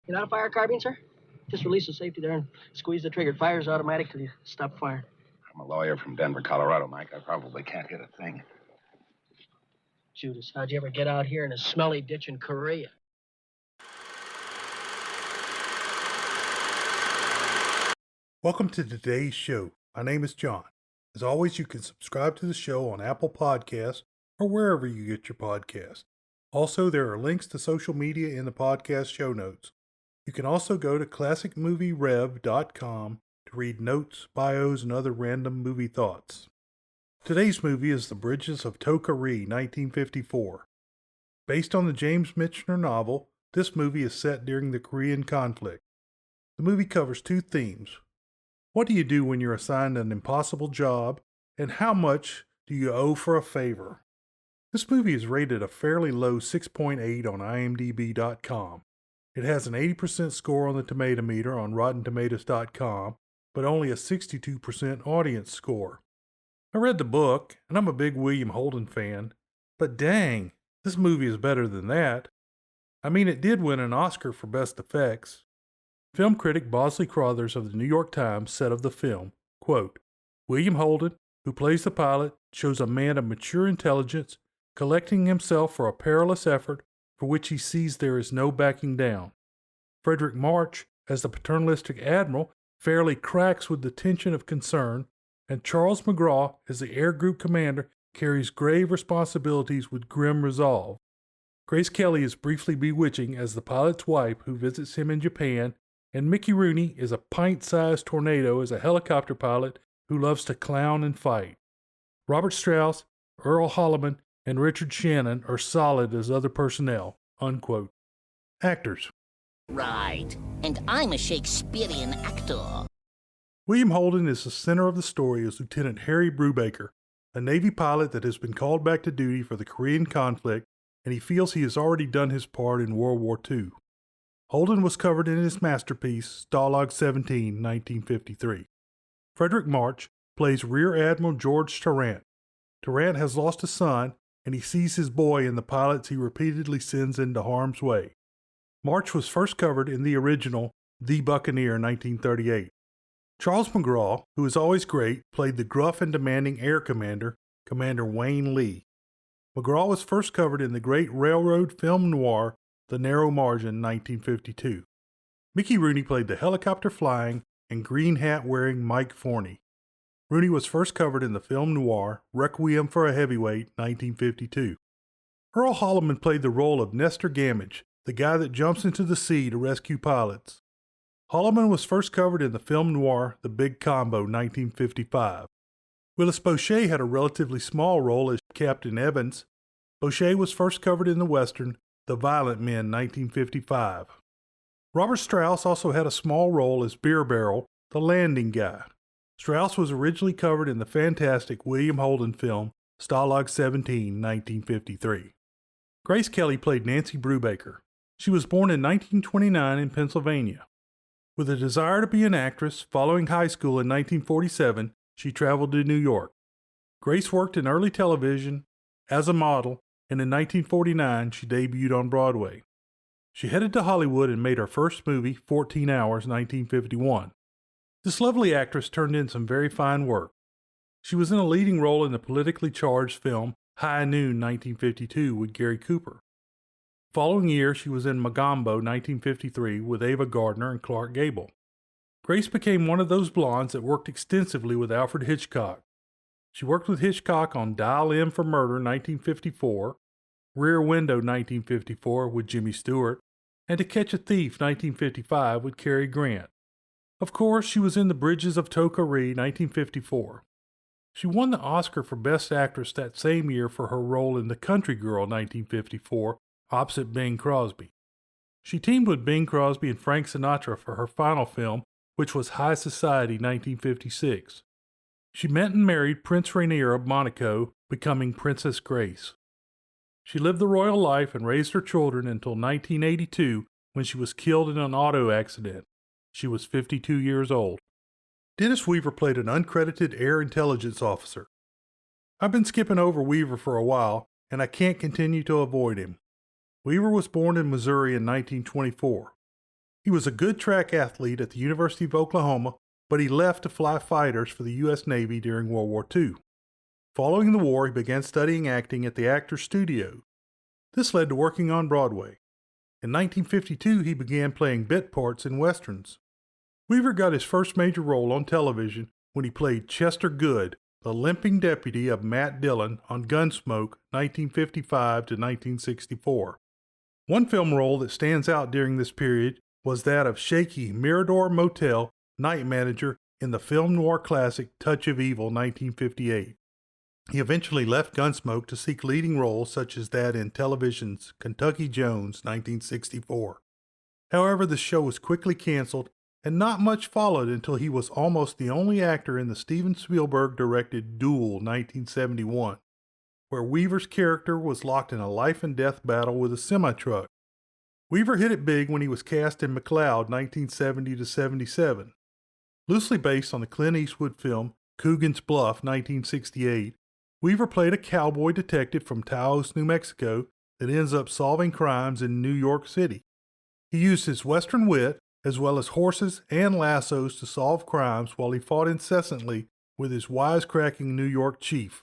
You know how to fire a carbine, sir? Just release the safety there and squeeze the trigger. It fires automatic till you stop firing. I'm a lawyer from Denver, Colorado, Mike. I probably can't hit a thing. Judas, how'd you ever get out here in a smelly ditch in Korea? Welcome to today's show. My name is John. As always, you can subscribe to the show on Apple Podcasts or wherever you get your podcasts. Also, there are links to social media in the podcast show notes. You can also go to classicmovierev.com to read notes, bios, and other random movie thoughts. Today's movie is The Bridges of Toko-Ri, 1954. Based on the James Michener novel, this movie is set during the Korean conflict. The movie covers two themes. What do you do when you're assigned an impossible job, and how much do you owe for a favor? This movie is rated a fairly low 6.8 on imdb.com. It has an 80% score on the tomato meter on rottentomatoes.com, but only a 62% audience score. I read the book, and I'm a big William Holden fan, but dang, this movie is better than that. I mean, it did win an Oscar for Best Effects. Film critic Bosley Crothers of the New York Times said of the film, quote, William Holden, who plays the pilot, shows a man of mature intelligence, collecting himself for a perilous effort for which he sees there is no backing down. Frederick March, as the paternalistic admiral, fairly cracks with the tension of concern, and Charles McGraw, as the air group commander, carries grave responsibilities with grim resolve. Grace Kelly is briefly bewitching as the pilot's wife who visits him in Japan, and Mickey Rooney is a pint-sized tornado as a helicopter pilot who loves to clown and fight. Robert Strauss, Earl Holliman, and Richard Shannon are solid as other personnel, unquote. Actors. Right, and I'm a Shakespearean actor. William Holden is the center of the story as Lieutenant Harry Brubaker, a Navy pilot that has been called back to duty for the Korean conflict, and he feels he has already done his part in World War II. Holden was covered in his masterpiece, Stalag 17, 1953. Frederick March plays Rear Admiral George Tarrant. Tarrant has lost a son, and he sees his boy in the pilots he repeatedly sends into harm's way. March was first covered in the original The Buccaneer, 1938. Charles McGraw, who is always great, played the gruff and demanding air commander, Commander Wayne Lee. McGraw was first covered in the great railroad film noir, The Narrow Margin, 1952. Mickey Rooney played the helicopter-flying and green hat-wearing Mike Forney. Rooney was first covered in the film noir Requiem for a Heavyweight, 1952. Earl Holliman played the role of Nestor Gamage, the guy that jumps into the sea to rescue pilots. Holliman was first covered in the film noir The Big Combo, 1955. Willis Boucher had a relatively small role as Captain Evans. Boucher was first covered in the western The Violent Men, 1955. Robert Strauss also had a small role as Beer Barrel, the landing guy. Strauss was originally covered in the fantastic William Holden film Stalag 17, 1953. Grace Kelly played Nancy Brubaker. She was born in 1929 in Pennsylvania. With a desire to be an actress, following high school in 1947, she traveled to New York. Grace worked in early television as a model, and in 1949 she debuted on Broadway. She headed to Hollywood and made her first movie, 14 Hours, 1951. This lovely actress turned in some very fine work. She was in a leading role in the politically charged film High Noon, 1952, with Gary Cooper. The following year, she was in Magambo, 1953, with Ava Gardner and Clark Gable. Grace became one of those blondes that worked extensively with Alfred Hitchcock. She worked with Hitchcock on Dial M for Murder, 1954, Rear Window, 1954, with Jimmy Stewart, and To Catch a Thief, 1955, with Cary Grant. Of course, she was in The Bridges of Toko-Ri, 1954. She won the Oscar for Best Actress that same year for her role in The Country Girl, 1954, opposite Bing Crosby. She teamed with Bing Crosby and Frank Sinatra for her final film, which was High Society, 1956. She met and married Prince Rainier of Monaco, becoming Princess Grace. She lived the royal life and raised her children until 1982, when she was killed in an auto accident. She was 52 years old. Dennis Weaver played an uncredited air intelligence officer. I've been skipping over Weaver for a while, and I can't continue to avoid him. Weaver was born in Missouri in 1924. He was a good track athlete at the University of Oklahoma, but he left to fly fighters for the U.S. Navy during World War II. Following the war, he began studying acting at the Actors Studio. This led to working on Broadway. In 1952, he began playing bit parts in westerns. Weaver got his first major role on television when he played Chester Good, the limping deputy of Matt Dillon on Gunsmoke, 1955 to 1964. One film role that stands out during this period was that of shaky Mirador Motel night manager in the film noir classic Touch of Evil, 1958. He eventually left Gunsmoke to seek leading roles such as that in television's Kentucky Jones, 1964. However, the show was quickly canceled, and not much followed until he was almost the only actor in the Steven Spielberg-directed Duel, 1971, where Weaver's character was locked in a life-and-death battle with a semi-truck. Weaver hit it big when he was cast in McLeod, 1970-77. Loosely based on the Clint Eastwood film Coogan's Bluff, 1968, Weaver played a cowboy detective from Taos, New Mexico that ends up solving crimes in New York City. He used his Western wit, as well as horses and lassos to solve crimes while he fought incessantly with his wisecracking New York chief.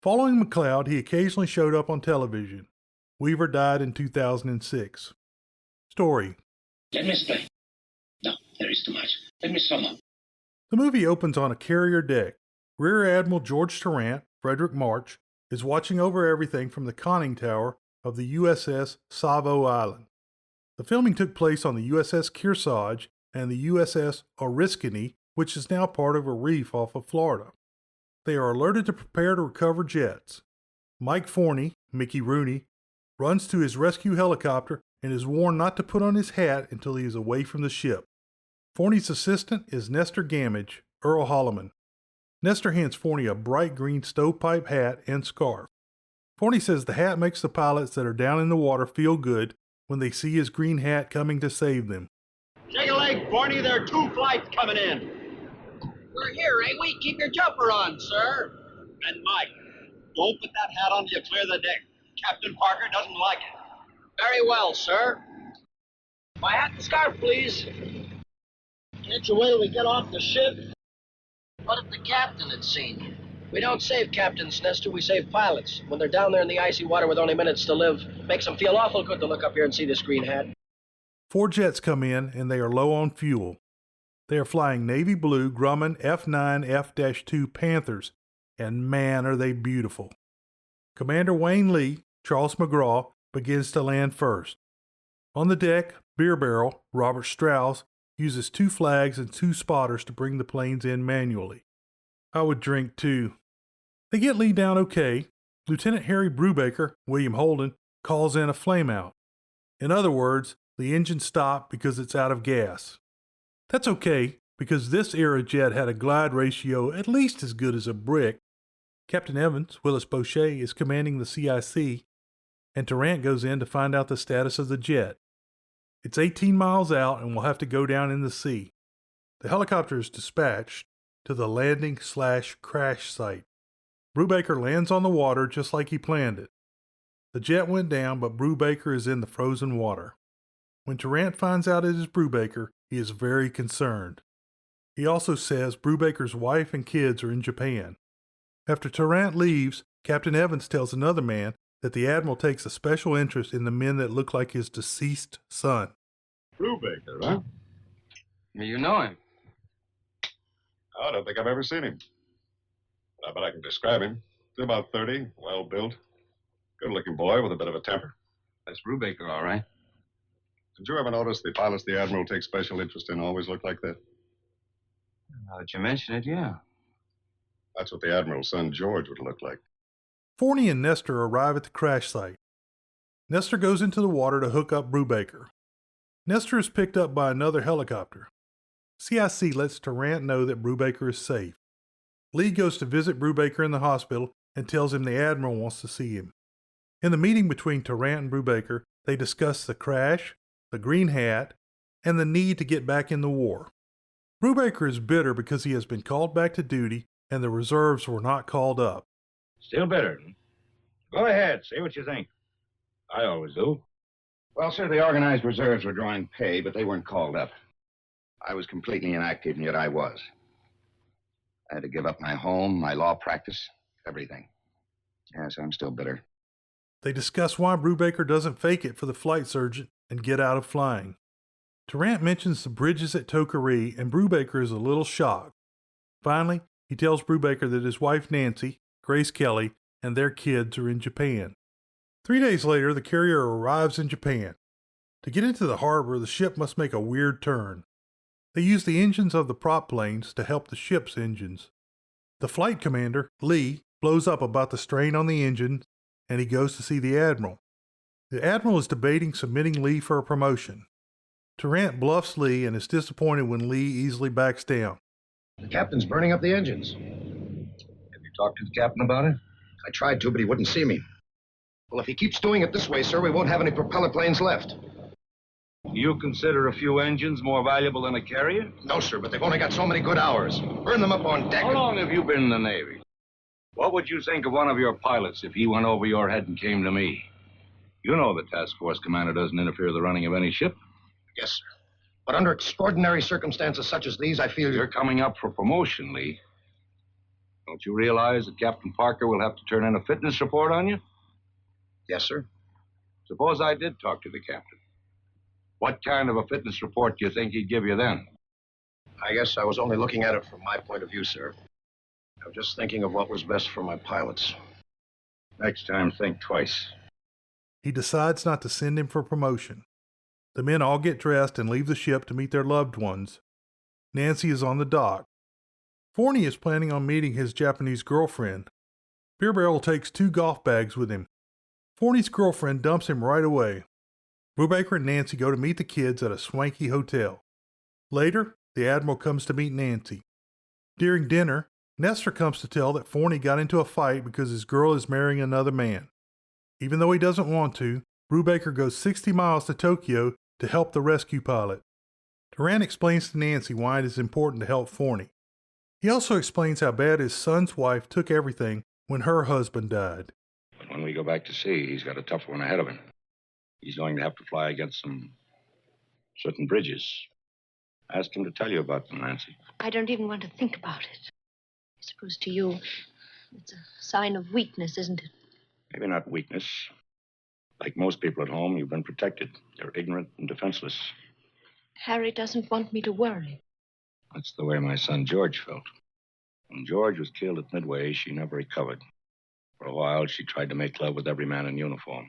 Following McLeod, he occasionally showed up on television. Weaver died in 2006. Story. Let me explain. No, there is too much. Let me sum up. The movie opens on a carrier deck. Rear Admiral George Tarrant, Frederick March, is watching over everything from the conning tower of the USS Savo Island. The filming took place on the USS Kearsarge and the USS Oriskany, which is now part of a reef off of Florida. They are alerted to prepare to recover jets. Mike Forney, Mickey Rooney, runs to his rescue helicopter and is warned not to put on his hat until he is away from the ship. Forney's assistant is Nestor Gamage, Earl Holliman. Nestor hands Forney a bright green stovepipe hat and scarf. Forney says the hat makes the pilots that are down in the water feel good when they see his green hat coming to save them. Shake a leg, Forney. There are 2 flights coming in. We're here, ain't we? Keep your jumper on, sir. And Mike, don't put that hat on till you clear the deck. Captain Parker doesn't like it. Very well, sir. My hat and scarf, please. Can't you wait till we get off the ship? What if the captain had seen you? We don't save captains, Nestor. We save pilots. When they're down there in the icy water with only minutes to live, makes them feel awful good to look up here and see this green hat. 4 jets come in, and they are low on fuel. They are flying navy blue Grumman F-9 F-2 Panthers, and man, are they beautiful. Commander Wayne Lee, Charles McGraw, begins to land first. On the deck, Beer Barrel, Robert Strauss, uses 2 flags and 2 spotters to bring the planes in manually. I would drink too. They get Lee down okay. Lieutenant Harry Brubaker, William Holden, calls in a flameout. In other words, the engine stopped because it's out of gas. That's okay, because this era jet had a glide ratio at least as good as a brick. Captain Evans, Willis Boucher, is commanding the CIC, and Tarrant goes in to find out the status of the jet. It's 18 miles out and will have to go down in the sea. The helicopter is dispatched to the landing/crash site. Brubaker lands on the water just like he planned it. The jet went down, but Brubaker is in the frozen water. When Tarrant finds out it is Brubaker, he is very concerned. He also says Brubaker's wife and kids are in Japan. After Tarrant leaves, Captain Evans tells another man that the Admiral takes a special interest in the men that look like his deceased son. Brubaker, huh? You know him. I don't think I've ever seen him. But I bet I can describe him. He's about 30, well-built, good-looking boy with a bit of a temper. That's Brubaker, all right. Did you ever notice the pilots the Admiral takes special interest in always look like that? Now that you mention it, yeah. That's what the Admiral's son George would look like. Forney and Nestor arrive at the crash site. Nestor goes into the water to hook up Brubaker. Nestor is picked up by another helicopter. CIC lets Tarrant know that Brubaker is safe. Lee goes to visit Brubaker in the hospital and tells him the Admiral wants to see him. In the meeting between Tarrant and Brubaker, they discuss the crash, the green hat, and the need to get back in the war. Brubaker is bitter because he has been called back to duty and the reserves were not called up. Still bitter. Go ahead, say what you think. I always do. Well, sir, the organized reserves were drawing pay, but they weren't called up. I was completely inactive, and yet I was. I had to give up my home, my law practice, everything. Yes, I'm still bitter. They discuss why Brubaker doesn't fake it for the flight surgeon and get out of flying. Tarrant mentions the bridges at Toko-Ri, and Brubaker is a little shocked. Finally, he tells Brubaker that his wife Nancy, Grace Kelly, and their kids are in Japan. 3 days later, the carrier arrives in Japan. To get into the harbor, the ship must make a weird turn. They use the engines of the prop planes to help the ship's engines. The flight commander, Lee, blows up about the strain on the engine, and he goes to see the admiral. The admiral is debating submitting Lee for a promotion. Tarrant bluffs Lee and is disappointed when Lee easily backs down. The captain's burning up the engines. Have you talked to the captain about it? I tried to, but he wouldn't see me. Well, if he keeps doing it this way, sir, we won't have any propeller planes left. You consider a few engines more valuable than a carrier? No, sir, but they've only got so many good hours. Burn them up on deck. How long have you been in the Navy? What would you think of one of your pilots if he went over your head and came to me? You know the task force commander doesn't interfere with the running of any ship. Yes, sir. But under extraordinary circumstances such as these, I feel You're coming up for promotion, Lee. Don't you realize that Captain Parker will have to turn in a fitness report on you? Yes, sir. Suppose I did talk to the captain. What kind of a fitness report do you think he'd give you then? I guess I was only looking at it from my point of view, sir. I was just thinking of what was best for my pilots. Next time, think twice. He decides not to send him for promotion. The men all get dressed and leave the ship to meet their loved ones. Nancy is on the dock. Forney is planning on meeting his Japanese girlfriend. Beer Barrel takes 2 golf bags with him. Forney's girlfriend dumps him right away. Brubaker and Nancy go to meet the kids at a swanky hotel. Later, the Admiral comes to meet Nancy. During dinner, Nestor comes to tell that Forney got into a fight because his girl is marrying another man. Even though he doesn't want to, Brubaker goes 60 miles to Tokyo to help the rescue pilot. Tarrant explains to Nancy why it is important to help Forney. He also explains how bad his son's wife took everything when her husband died. But when we go back to sea, he's got a tough one ahead of him. He's going to have to fly against some certain bridges. Ask him to tell you about them, Nancy. I don't even want to think about it. I suppose to you, it's a sign of weakness, isn't it? Maybe not weakness. Like most people at home, you've been protected. You're ignorant and defenseless. Harry doesn't want me to worry. That's the way my son George felt. When George was killed at Midway, she never recovered. For a while, she tried to make love with every man in uniform.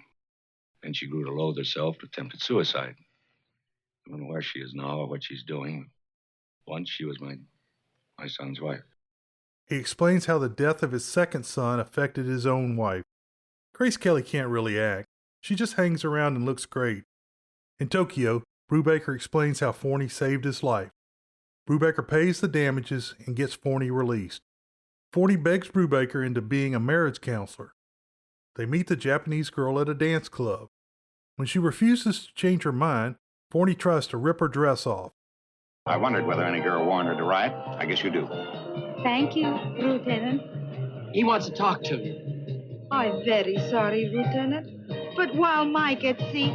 Then she grew to loathe herself, attempted suicide. I don't know where she is now or what she's doing. Once she was my son's wife. He explains how the death of his second son affected his own wife. Grace Kelly can't really act. She just hangs around and looks great. In Tokyo, Brubaker explains how Forney saved his life. Brubaker pays the damages and gets Forney released. Forney begs Brubaker into being a marriage counselor. They meet the Japanese girl at a dance club. When she refuses to change her mind, Forney tries to rip her dress off. I wondered whether any girl warned her to riot. I guess you do. Thank you, Lieutenant. He wants to talk to you. I'm very sorry, Lieutenant. But while Mike at sea,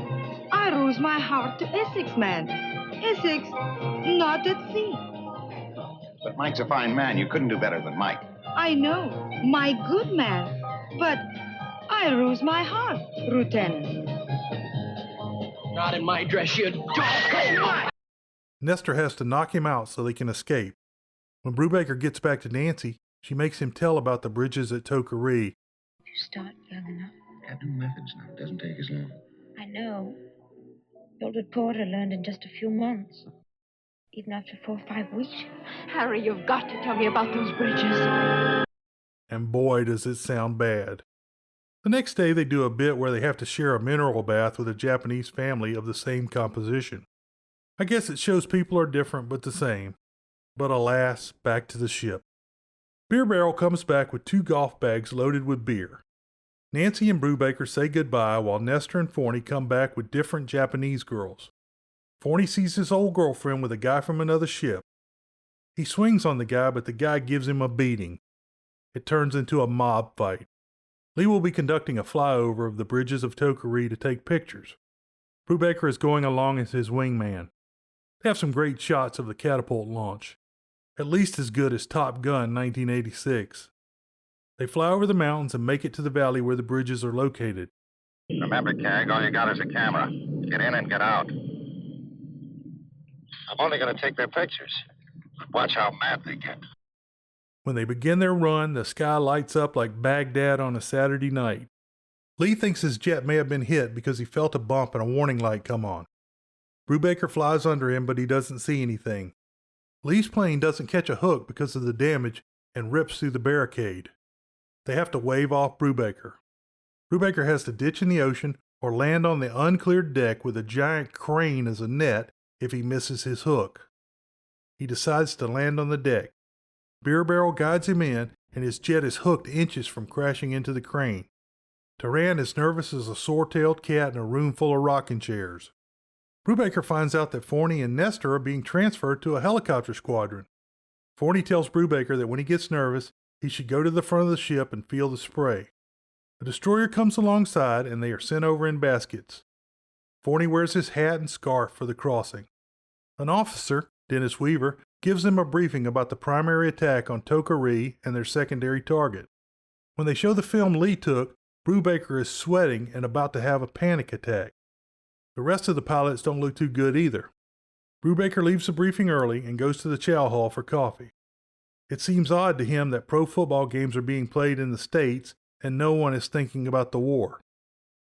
I lose my heart to Essex man. Essex, not at sea. But Mike's a fine man. You couldn't do better than Mike. I know, my good man. But I lose my heart, Lieutenant. Not in my dress, you dog. Nestor has to knock him out so they can escape. When Brubaker gets back to Nancy, she makes him tell about the bridges at Toko-Ri. If you start young enough. I have new methods now. It doesn't take as long. I know. Mildred Porter learned in just a few months. Even after 4 or 5 weeks. Harry, you've got to tell me about those bridges. And boy, does it sound bad. The next day, they do a bit where they have to share a mineral bath with a Japanese family of the same composition. I guess it shows people are different but the same. But alas, back to the ship. Beer Barrel comes back with 2 golf bags loaded with beer. Nancy and Brubaker say goodbye while Nestor and Forney come back with different Japanese girls. Forney sees his old girlfriend with a guy from another ship. He swings on the guy, but the guy gives him a beating. It turns into a mob fight. Lee will be conducting a flyover of the bridges of Toko-Ri to take pictures. Brubaker is going along as his wingman. They have some great shots of the catapult launch, at least as good as Top Gun 1986. They fly over the mountains and make it to the valley where the bridges are located. Remember, Carrick, all you got is a camera. Get in and get out. I'm only going to take their pictures. Watch how mad they get. When they begin their run, the sky lights up like Baghdad on a Saturday night. Lee thinks his jet may have been hit because he felt a bump and a warning light come on. Brubaker flies under him, but he doesn't see anything. Lee's plane doesn't catch a hook because of the damage and rips through the barricade. They have to wave off Brubaker. Brubaker has to ditch in the ocean or land on the uncleared deck with a giant crane as a net if he misses his hook. He decides to land on the deck. Beer Barrel guides him in, and his jet is hooked inches from crashing into the crane. Turan is nervous as a sore-tailed cat in a room full of rocking chairs. Brubaker finds out that Forney and Nestor are being transferred to a helicopter squadron. Forney tells Brubaker that when he gets nervous, he should go to the front of the ship and feel the spray. A destroyer comes alongside, and they are sent over in baskets. Forney wears his hat and scarf for the crossing. An officer, Dennis Weaver, gives them a briefing about the primary attack on Toko-Ri and their secondary target. When they show the film Lee took, Brubaker is sweating and about to have a panic attack. The rest of the pilots don't look too good either. Brubaker leaves the briefing early and goes to the chow hall for coffee. It seems odd to him that pro football games are being played in the States and no one is thinking about the war.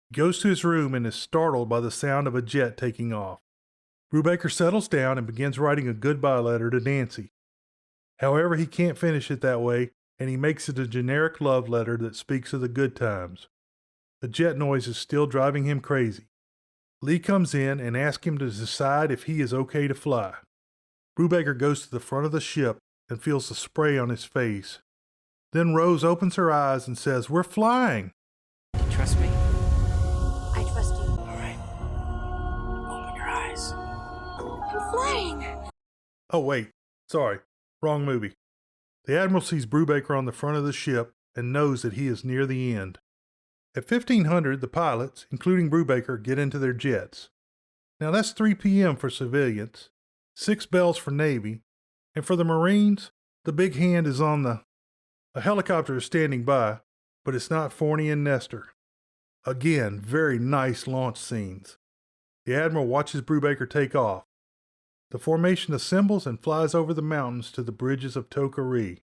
He goes to his room and is startled by the sound of a jet taking off. Brubaker settles down and begins writing a goodbye letter to Nancy. However, he can't finish it that way, and he makes it a generic love letter that speaks of the good times. The jet noise is still driving him crazy. Lee comes in and asks him to decide if he is okay to fly. Brubaker goes to the front of the ship and feels the spray on his face. Then Rose opens her eyes and says, "We're flying!" Do you trust me? I trust you. All right. Open your eyes. I'm flying. Oh wait, sorry, wrong movie. The Admiral sees Brubaker on the front of the ship and knows that he is near the end. At 1500, the pilots, including Brubaker, get into their jets. Now that's 3 p.m. for civilians, 6 bells for Navy, and for the Marines, the big hand is on the... A helicopter is standing by, but it's not Forney and Nestor. Again, very nice launch scenes. The Admiral watches Brubaker take off. The formation assembles and flies over the mountains to the bridges of Toko-Ri.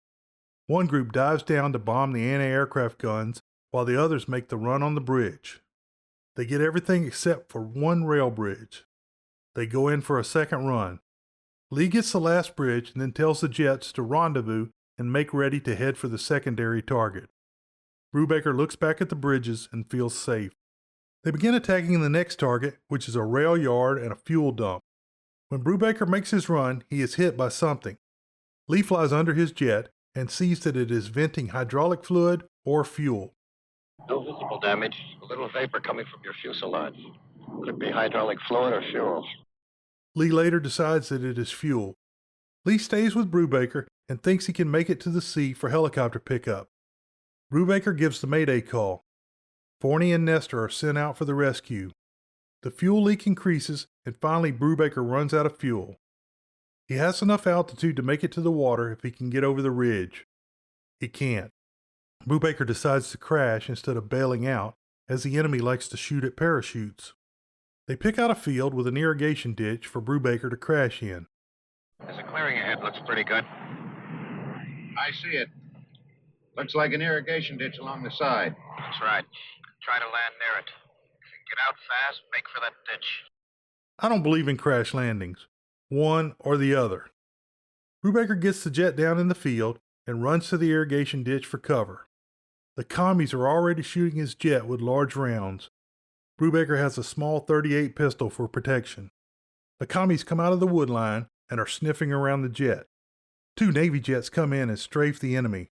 One group dives down to bomb the anti-aircraft guns, while the others make the run on the bridge. They get everything except for one rail bridge. They go in for a second run. Lee gets the last bridge and then tells the jets to rendezvous and make ready to head for the secondary target. Brubaker looks back at the bridges and feels safe. They begin attacking the next target, which is a rail yard and a fuel dump. When Brubaker makes his run, he is hit by something. Lee flies under his jet and sees that it is venting hydraulic fluid or fuel. No visible damage. A little vapor coming from your fuselage. Would it be hydraulic fluid or fuel? Lee later decides that it is fuel. Lee stays with Brubaker and thinks he can make it to the sea for helicopter pickup. Brubaker gives the Mayday call. Forney and Nestor are sent out for the rescue. The fuel leak increases, and finally Brubaker runs out of fuel. He has enough altitude to make it to the water if he can get over the ridge. He can't. Brubaker decides to crash instead of bailing out, as the enemy likes to shoot at parachutes. They pick out a field with an irrigation ditch for Brubaker to crash in. There's a clearing ahead. Looks pretty good. I see it. Looks like an irrigation ditch along the side. That's right. Try to land near it. Get out fast, make for that ditch. I don't believe in crash landings. One or the other. Brubaker gets the jet down in the field and runs to the irrigation ditch for cover. The commies are already shooting his jet with large rounds. Brubaker has a small .38 pistol for protection. The commies come out of the wood line and are sniffing around the jet. 2 Navy jets come in and strafe the enemy.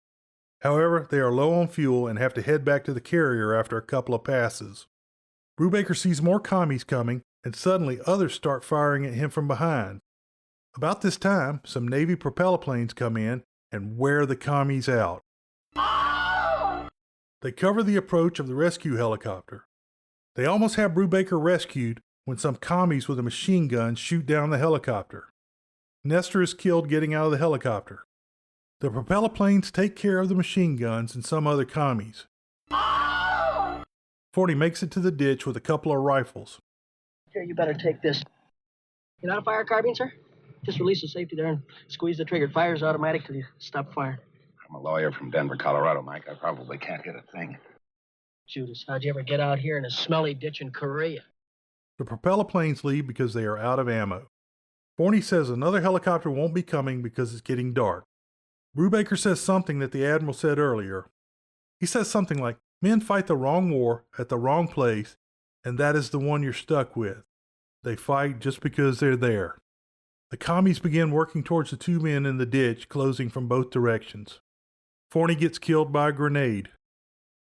However, they are low on fuel and have to head back to the carrier after a couple of passes. Brubaker sees more commies coming, and suddenly others start firing at him from behind. About this time, some Navy propeller planes come in and wear the commies out. They cover the approach of the rescue helicopter. They almost have Brubaker rescued when some commies with a machine gun shoot down the helicopter. Nestor is killed getting out of the helicopter. The propeller planes take care of the machine guns and some other commies. Forney makes it to the ditch with a couple of rifles. Here, you better take this. You know how to fire a carbine, sir? Just release the safety there and squeeze the trigger. It fires automatic till you stop firing. I'm a lawyer from Denver, Colorado, Mike. I probably can't hit a thing. Judas, how'd you ever get out here in a smelly ditch in Korea? The propeller planes leave because they are out of ammo. Forney says another helicopter won't be coming because it's getting dark. Brubaker says something that the Admiral said earlier. He says something like, men fight the wrong war at the wrong place, and that is the one you're stuck with. They fight just because they're there. The commies begin working towards the two men in the ditch, closing from both directions. Forney gets killed by a grenade.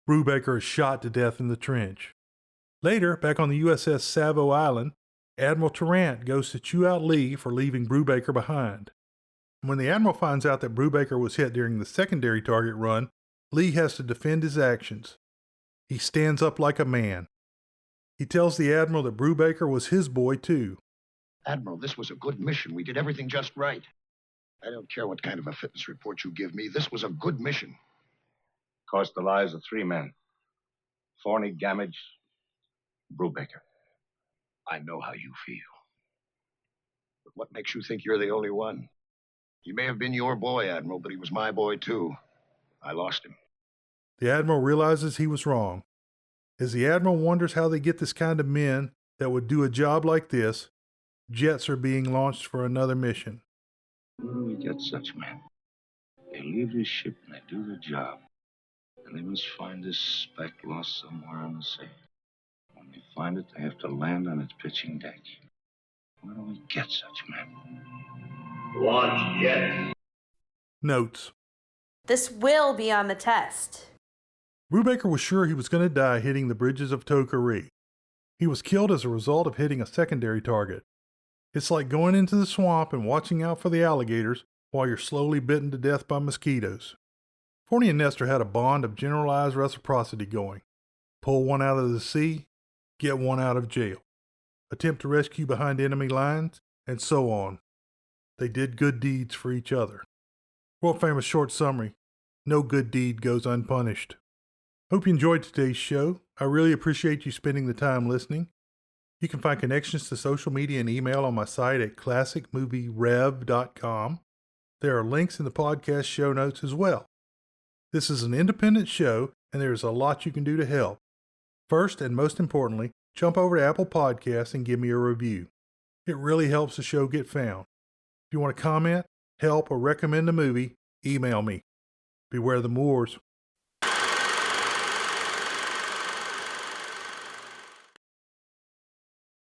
Brubaker is shot to death in the trench. Later, back on the USS Savo Island, Admiral Tarrant goes to chew out Lee for leaving Brubaker behind. When the Admiral finds out that Brubaker was hit during the secondary target run, Lee has to defend his actions. He stands up like a man. He tells the Admiral that Brubaker was his boy too. Admiral, this was a good mission. We did everything just right. I don't care what kind of a fitness report you give me. This was a good mission. Cost the lives of 3 men. Forney, Gamage, Brubaker. I know how you feel. But what makes you think you're the only one? He may have been your boy, Admiral, but he was my boy too. I lost him. The Admiral realizes he was wrong. As the Admiral wonders how they get this kind of men that would do a job like this, jets are being launched for another mission. Where do we get such men? They leave this ship and they do their job. And they must find this speck lost somewhere on the sea. When they find it, they have to land on its pitching deck. Where do we get such men? Launch jets. Notes. This will be on the test. Brubaker was sure he was going to die hitting the bridges of Toko-Ri. He was killed as a result of hitting a secondary target. It's like going into the swamp and watching out for the alligators while you're slowly bitten to death by mosquitoes. Forney and Nestor had a bond of generalized reciprocity going. Pull one out of the sea, get one out of jail. Attempt to rescue behind enemy lines, and so on. They did good deeds for each other. World famous short summary: no good deed goes unpunished. Hope you enjoyed today's show. I really appreciate you spending the time listening. You can find connections to social media and email on my site at classicmovierev.com. There are links in the podcast show notes as well. This is an independent show, and there is a lot you can do to help. First, and most importantly, jump over to Apple Podcasts and give me a review. It really helps the show get found. If you want to comment, help, or recommend a movie, email me. Beware the Moors.